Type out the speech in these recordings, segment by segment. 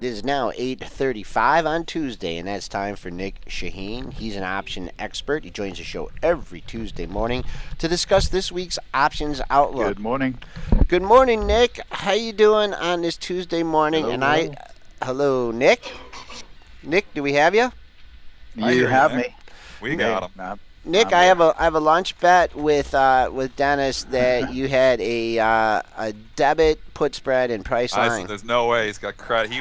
is now 8:35 on Tuesday, and that's time for Nic Chahine. He's an option expert. He joins the show every Tuesday morning to discuss this week's options outlook. Good morning. Good morning, Nick. How you doing on this Tuesday morning? Hello. Hello, Nick. Nick, do we have you? You have me. We got him. Nick, I have a lunch bet with Dennis that you had a debit put spread and price line. There's no way he's got credit.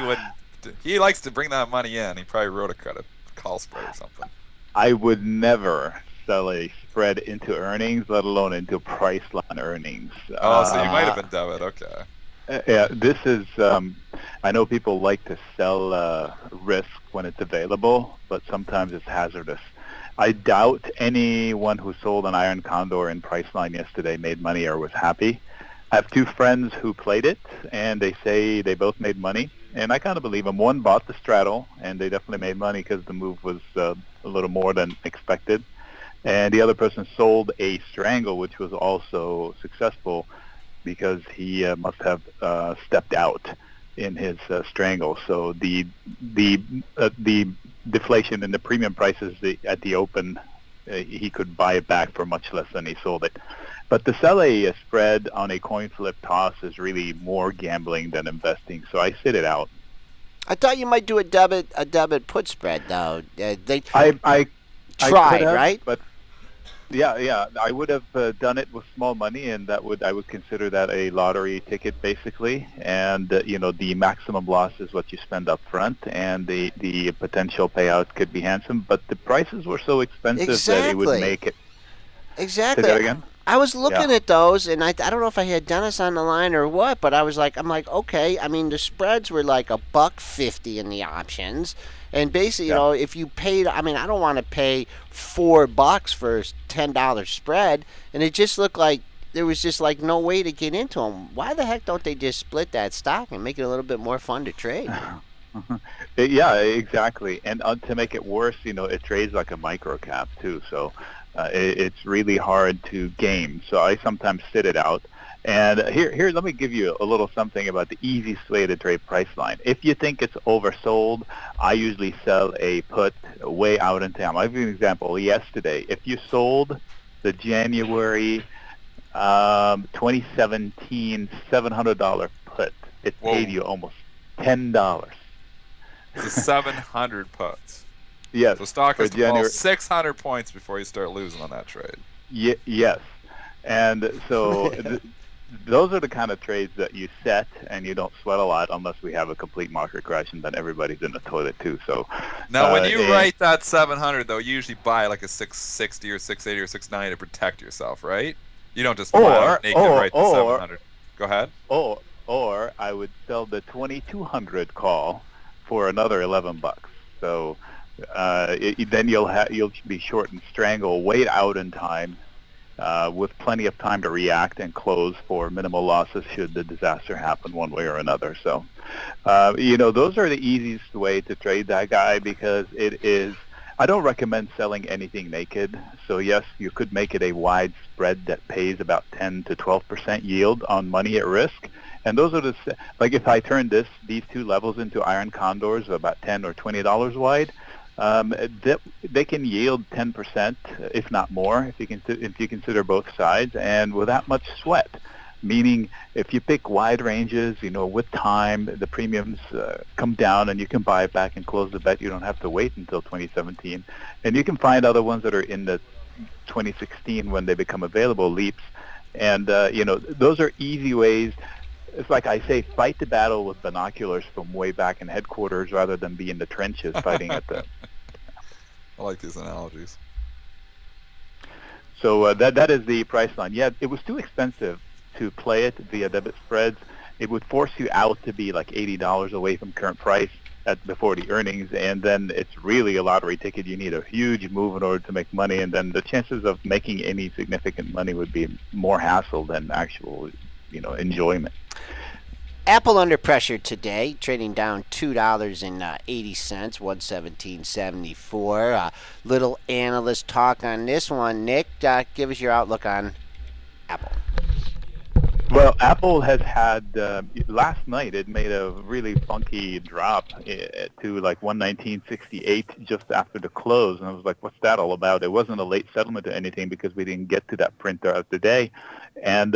He likes to bring that money in. He probably wrote a credit call spread or something. I would never sell a spread into earnings, let alone into price line earnings. So you might have been debit. Okay. Yeah, this is. I know people like to sell risk when it's available, but sometimes it's hazardous. I doubt anyone who sold an Iron Condor in Priceline yesterday made money or was happy. I have two friends who played it, and they say they both made money, and I kind of believe them. One bought the straddle, and they definitely made money because the move was a little more than expected. And the other person sold a strangle, which was also successful because he must have stepped out in his strangle. So the deflation in the premium prices at the open, he could buy it back for much less than he sold it. But to sell a spread on a coin flip toss is really more gambling than investing, so I sit it out. I thought you might do a debit put spread though. I tried, right? But yeah, I would have done it with small money, and I would consider that a lottery ticket basically. And the maximum loss is what you spend up front, and the potential payout could be handsome. But the prices were so expensive that it would make it. Exactly. Say that again? I was looking at those, and I don't know if I had Dennis on the line or what, but I'm like, okay. I mean, the spreads were like $1.50 in the options. And basically, if you paid, I mean, I don't want to pay $4 for a $10 spread, and it just looked like there was just like no way to get into them. Why the heck don't they just split that stock and make it a little bit more fun to trade? Yeah, exactly. And to make it worse, it trades like a micro cap too, so it's really hard to game. So I sometimes sit it out. And here, let me give you a little something about the easiest way to trade Priceline. If you think it's oversold, I usually sell a put way out in time. I'll give you an example. Yesterday, if you sold the January 2017 $700 put, it paid you almost $10. It's 700 puts. Yes. So stock has to fall 600 points before you start losing on that trade. Yes. And so those are the kind of trades that you set and you don't sweat a lot unless we have a complete market crash, and then everybody's in the toilet too. So now, when you write that 700, though, you usually buy like a 660 or 680 or 690 to protect yourself, right? You don't just write the 700. Go ahead. Or I would sell the 2200 call for another $11. So then you'll be short and strangle, wait out in time. With plenty of time to react and close for minimal losses should the disaster happen one way or another. So, those are the easiest way to trade that guy, because it is. I don't recommend selling anything naked. So yes, you could make it a wide spread that pays about 10 to 12% yield on money at risk. And those are like if I turn these two levels into Iron Condors of about $10 or $20 wide. They can yield 10%, if not more, if you consider both sides, and without much sweat. Meaning, if you pick wide ranges, with time, the premiums come down, and you can buy it back and close the bet. You don't have to wait until 2017, and you can find other ones that are in the 2016 when they become available leaps, and those are easy ways. It's like I say, fight the battle with binoculars from way back in headquarters rather than be in the trenches fighting at the... I like these analogies. So that is the price line. Yeah, it was too expensive to play it via debit spreads. It would force you out to be like $80 away from current price before the earnings, and then it's really a lottery ticket. You need a huge move in order to make money, and then the chances of making any significant money would be more hassle than actual enjoyment. Apple under pressure today, trading down $2.80, 117.74. Little analyst talk on this one. Nick, give us your outlook on Apple. Well, Apple has had last night. It made a really funky drop to like 119.68 just after the close, and I was like, "What's that all about?" It wasn't a late settlement or anything because we didn't get to that print throughout the day, and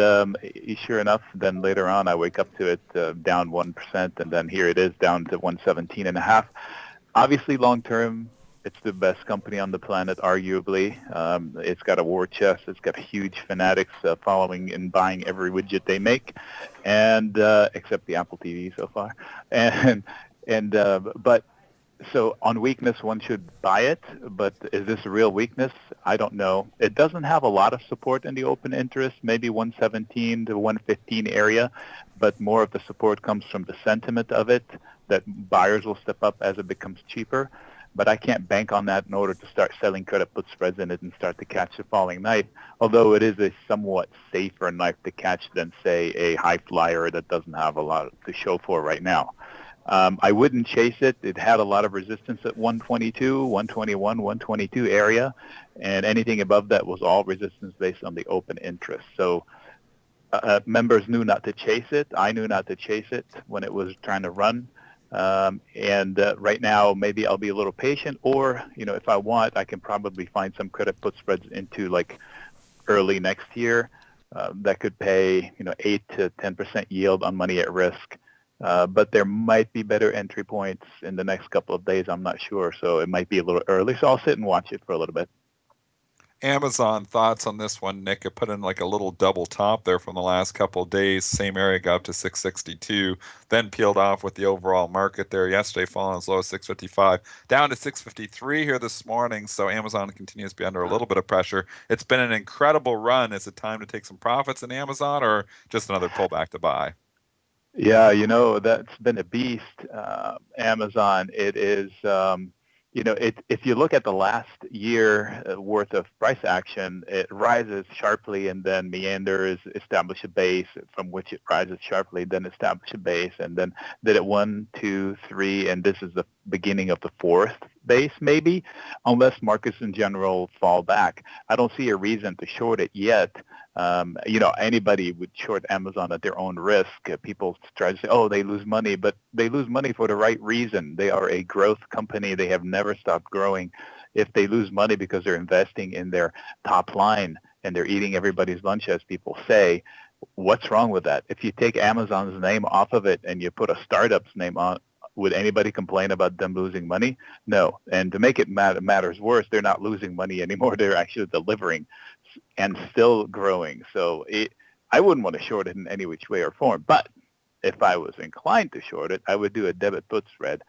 sure enough, then later on, I wake up to it down 1%, and then here it is down to 117.5. Obviously, long term, it's the best company on the planet, arguably. It's got a war chest. It's got huge fanatics following and buying every widget they make, and except the Apple TV so far. But so on weakness, one should buy it. But is this a real weakness? I don't know. It doesn't have a lot of support in the open interest, maybe 117 to 115 area, but more of the support comes from the sentiment of it, that buyers will step up as it becomes cheaper. But I can't bank on that in order to start selling credit put spreads in it and start to catch the falling knife, although it is a somewhat safer knife to catch than, say, a high flyer that doesn't have a lot to show for right now. I wouldn't chase it. It had a lot of resistance at 122, 121, 122 area, and anything above that was all resistance based on the open interest. So members knew not to chase it. I knew not to chase it when it was trying to run. Right now, maybe I'll be a little patient, or, if I want, I can probably find some credit put spreads into like early next year that could pay, 8 to 10% yield on money at risk. But there might be better entry points in the next couple of days. I'm not sure, so it might be a little early. So I'll sit and watch it for a little bit. Amazon, thoughts on this one, Nick? I put in like a little double top there from the last couple of days. Same area got up to 662, then peeled off with the overall market there yesterday, falling as low as 655, down to 653 here this morning. So Amazon continues to be under a little bit of pressure. It's been an incredible run. Is it time to take some profits in Amazon, or just another pullback to buy? Yeah, that's been a beast. Amazon, it is, if you look at the last year worth of price action, it rises sharply and then meanders, establish a base from which it rises sharply, then establish a base, and then did it 1, 2, 3, and this is the beginning of the fourth base, maybe, unless markets in general fall back. I don't see a reason to short it yet. Anybody would short Amazon at their own risk. People try to say, oh, they lose money, but they lose money for the right reason. They are a growth company. They have never stopped growing. If they lose money because they're investing in their top line and they're eating everybody's lunch, as people say, what's wrong with that? If you take Amazon's name off of it and you put a startup's name on, would anybody complain about them losing money? No. And to make it matters worse, they're not losing money anymore. They're actually delivering and still growing. So I wouldn't want to short it in any which way or form. But if I was inclined to short it, I would do a debit put spread.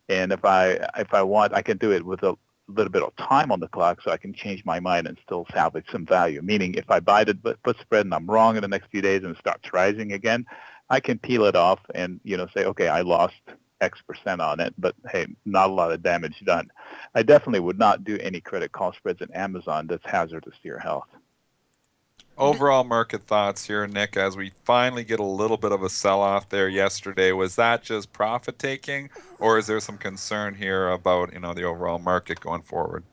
And if I want, I can do it with a little bit of time on the clock, so I can change my mind and still salvage some value. Meaning, if I buy the put spread and I'm wrong in the next few days and it starts rising again, I can peel it off and say, okay, I lost X% on it, but hey, not a lot of damage done. I definitely would not do any credit call spreads in Amazon that's hazardous to your health. Overall market thoughts here, Nick, as we finally get a little bit of a sell-off there yesterday. Was that just profit taking, or is there some concern here about, the overall market going forward?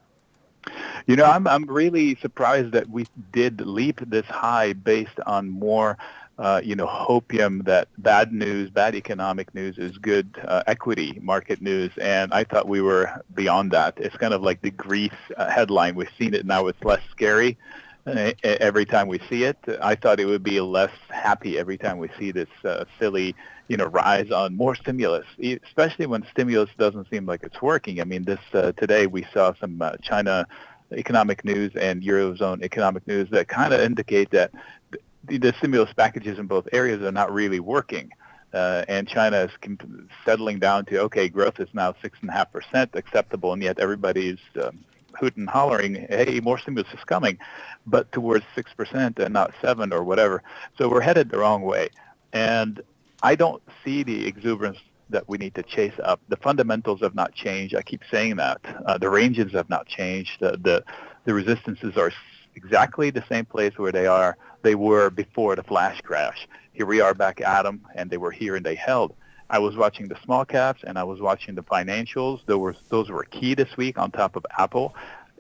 I'm really surprised that we did leap this high based on more hopium that bad news, bad economic news is good equity market news. And I thought we were beyond that. It's kind of like the Greece headline. We've seen it now. It's less scary every time we see it. I thought it would be less happy every time we see this silly, rise on more stimulus, especially when stimulus doesn't seem like it's working. I mean, today we saw some China economic news and Eurozone economic news that kind of indicate that the stimulus packages in both areas are not really working. And China is settling down to, okay, growth is now 6.5% acceptable, and yet everybody's hooting and hollering, hey, more stimulus is coming, but towards 6% and not 7 or whatever. So we're headed the wrong way. And I don't see the exuberance that we need to chase up. The fundamentals have not changed. I keep saying that. The ranges have not changed. The resistances are exactly the same place where they were before the flash crash. Here we are back at them, and they were here and they held. I was watching the small caps and I was watching the financials. Those were key this week on top of Apple.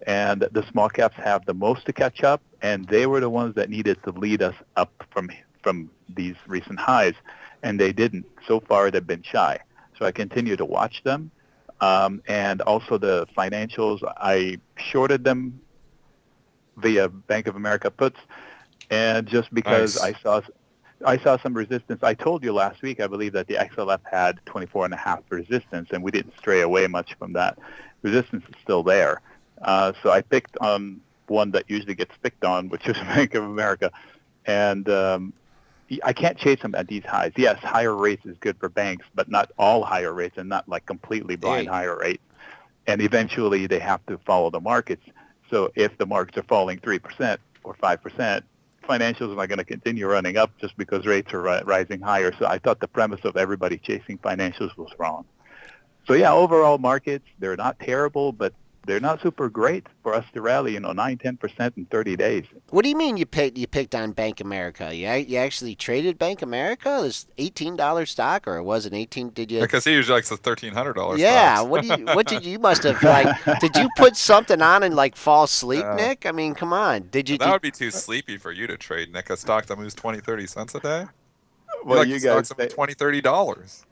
And the small caps have the most to catch up, and they were the ones that needed to lead us up from these recent highs, and they didn't. So far, they've been shy. So I continue to watch them. And also the financials, I shorted them via Bank of America puts, and just because Nice. I saw some resistance. I told you last week, I believe, that the XLF had 24.5 resistance, and we didn't stray away much from that. Resistance is still there. So I picked on one that usually gets picked on, which is Bank of America. And I can't chase them at these highs. Yes, higher rates is good for banks, but not all higher rates and not like completely blind higher rates. And eventually they have to follow the markets. So if the markets are falling 3% or 5%, financials are not going to continue running up just because rates are rising higher. So I thought the premise of everybody chasing financials was wrong. So yeah, overall markets, they're not terrible, but they're not super great for us to rally, 9-10% in 30 days. What do you mean you picked on Bank America? You actually traded Bank America? This $18 stock, or it wasn't 18? Did you? Because he usually likes the $1,300 Yeah. stocks. What did you must have like? Did you put something on and like fall asleep, Yeah. Nick? I mean, come on. Did you? That would be too sleepy for you to trade, Nick. A stock that moves 20, 30 cents a day? You Well, like you the guys stocks that move $20, $30.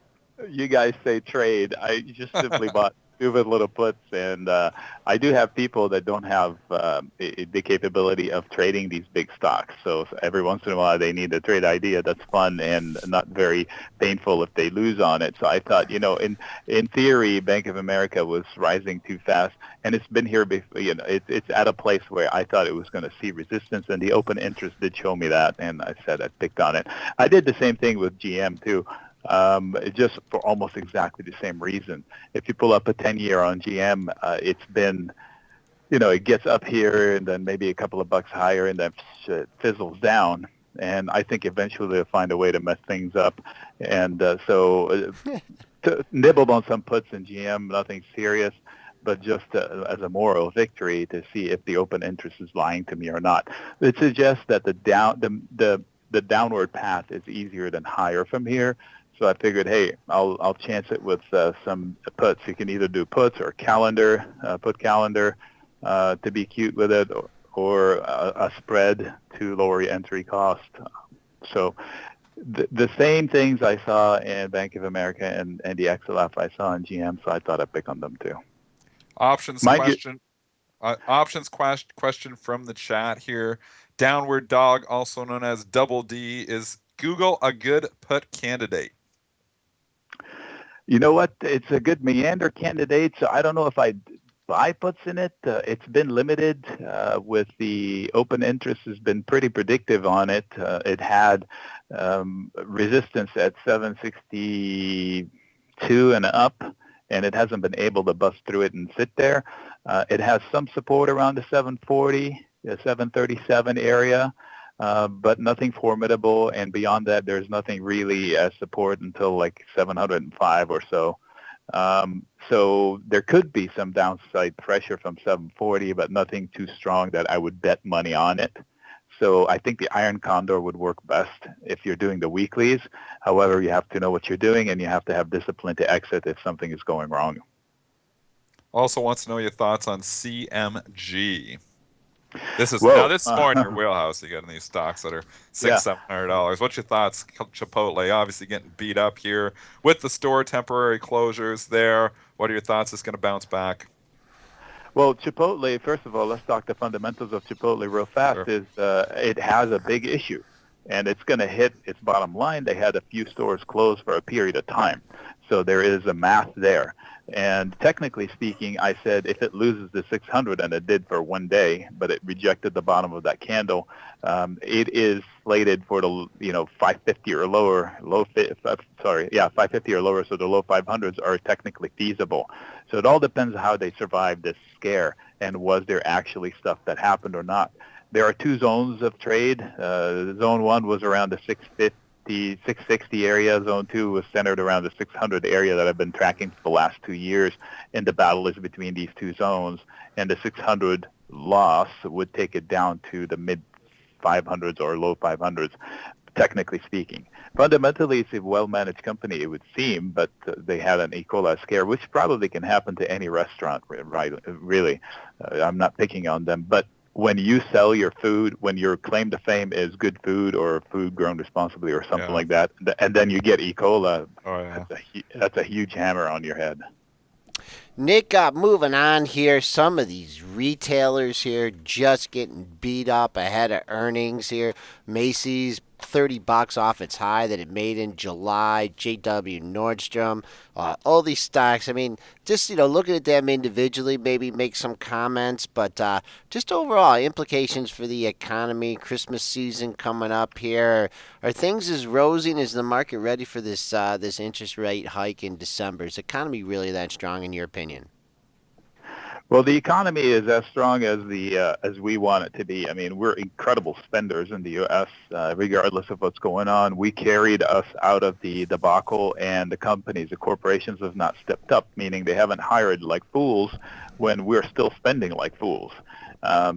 you guys say trade. I just simply bought stupid little puts, and I do have people that don't have the capability of trading these big stocks. So every once in a while they need a trade idea that's fun and not very painful if they lose on it. So I thought, in theory, Bank of America was rising too fast, and it's been here before. It's at a place where I thought it was going to see resistance, and the open interest did show me that, and I said I picked on it. I did the same thing with GM too. Just for almost exactly the same reason. If you pull up a 10-year on GM, it's been, it gets up here and then maybe a couple of bucks higher and then fizzles down. And I think eventually they'll find a way to mess things up. And nibbled on some puts in GM, nothing serious, but just as a moral victory to see if the open interest is lying to me or not. It suggests that the downward path is easier than higher from here. So I figured, hey, I'll chance it with some puts. You can either do puts or put calendar to be cute with it, or a spread to lower your entry cost. So the same things I saw in Bank of America and the XLF I saw in GM, so I thought I'd pick on them too. Options question. Question from the chat here. Downward Dog, also known as Double D, is Google a good put candidate? You know what? It's a good meander candidate, so I don't know if I'd buy puts in it. It's been limited with the open interest has been pretty predictive on it. It had resistance at 762 and up, and it hasn't been able to bust through it and sit there. It has some support around the 740, the 737 area. But nothing formidable, and beyond that, there's nothing really as support until like 705 or so. So there could be some downside pressure from 740, but nothing too strong that I would bet money on it. So I think the Iron Condor would work best if you're doing the weeklies. However, you have to know what you're doing, and you have to have discipline to exit if something is going wrong. Also wants to know your thoughts on CMG. This is Whoa. this is more in your wheelhouse. You get in these stocks that are $600-$700. What's your thoughts? Chipotle obviously getting beat up here with the store temporary closures there. What are your thoughts? It's going to bounce back. Well, Chipotle, first of all, let's talk the fundamentals of Chipotle real fast. Sure. Is it has a big issue, and it's going to hit its bottom line. They had a few stores closed for a period of time, so there is a math there. And technically speaking, I said if it loses the 600, and it did for one day, but it rejected the bottom of that candle, it is slated for the 550 or lower, 550 or lower. So the low 500s are technically feasible. So it all depends on how they survive this scare, and was there actually stuff that happened or not. There are two zones of trade. Zone 1 was around the 650. The 660 area. Zone 2 was centered around the 600 area that I've been tracking for the last 2 years, and the battle is between these two zones, and the 600 loss would take it down to the mid 500s or low 500s, technically speaking. Fundamentally, it's a well-managed company, it would seem, but they had an E. coli scare, which probably can happen to any restaurant, right? Really. I'm not picking on them, but when you sell your food, when your claim to fame is good food or food grown responsibly or something like that, and then you get E. coli, that's a huge hammer on your head. Nick, moving on here, some of these retailers here just getting beat up ahead of earnings here. Macy's $30 off its high that it made in July. JW Nordstrom, all these stocks. I mean, just looking at them individually, maybe make some comments, but just overall implications for the economy. Christmas season coming up here. Are things as rosy? Is the market ready for this interest rate hike in December? Is the economy really that strong in your opinion? Well, the economy is as strong as we want it to be. I mean, we're incredible spenders in the U.S. Regardless of what's going on. We carried us out of the debacle, and the corporations have not stepped up, meaning they haven't hired like fools when we're still spending like fools. I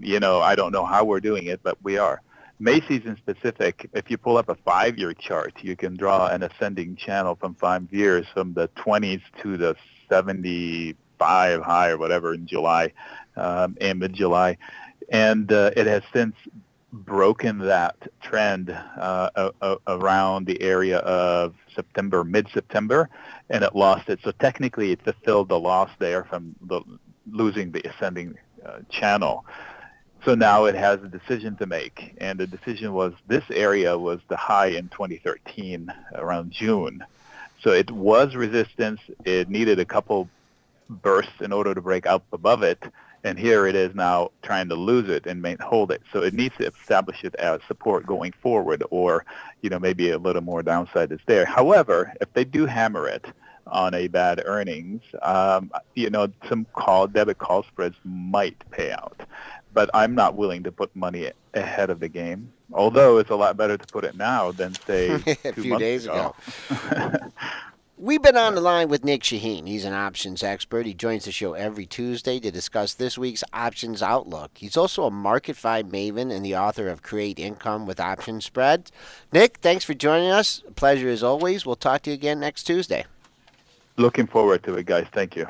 don't know how we're doing it, but we are. Macy's in specific, if you pull up a 5-year chart, you can draw an ascending channel from 5 years from the 20s to the 75 high or whatever in July, and mid-July. And it has since broken that trend around the area of mid-September, and it lost it. So technically it fulfilled the loss there from losing the ascending channel. So now it has a decision to make, and the decision was this area was the high in 2013 around June. So it was resistance. It needed a couple bursts in order to break up above it, and here it is now trying to lose it and hold it. So it needs to establish it as support going forward, or maybe a little more downside is there. However, if they do hammer it on a bad earnings, some debit call spreads might pay out. But I'm not willing to put money ahead of the game, although it's a lot better to put it now than, say, a 2 few months days ago. We've been on the line with Nic Chahine. He's an options expert. He joins the show every Tuesday to discuss this week's options outlook. He's also a Marketfy Maven and the author of Create Income with Option Spreads. Nick, thanks for joining us. A pleasure as always. We'll talk to you again next Tuesday. Looking forward to it, guys. Thank you.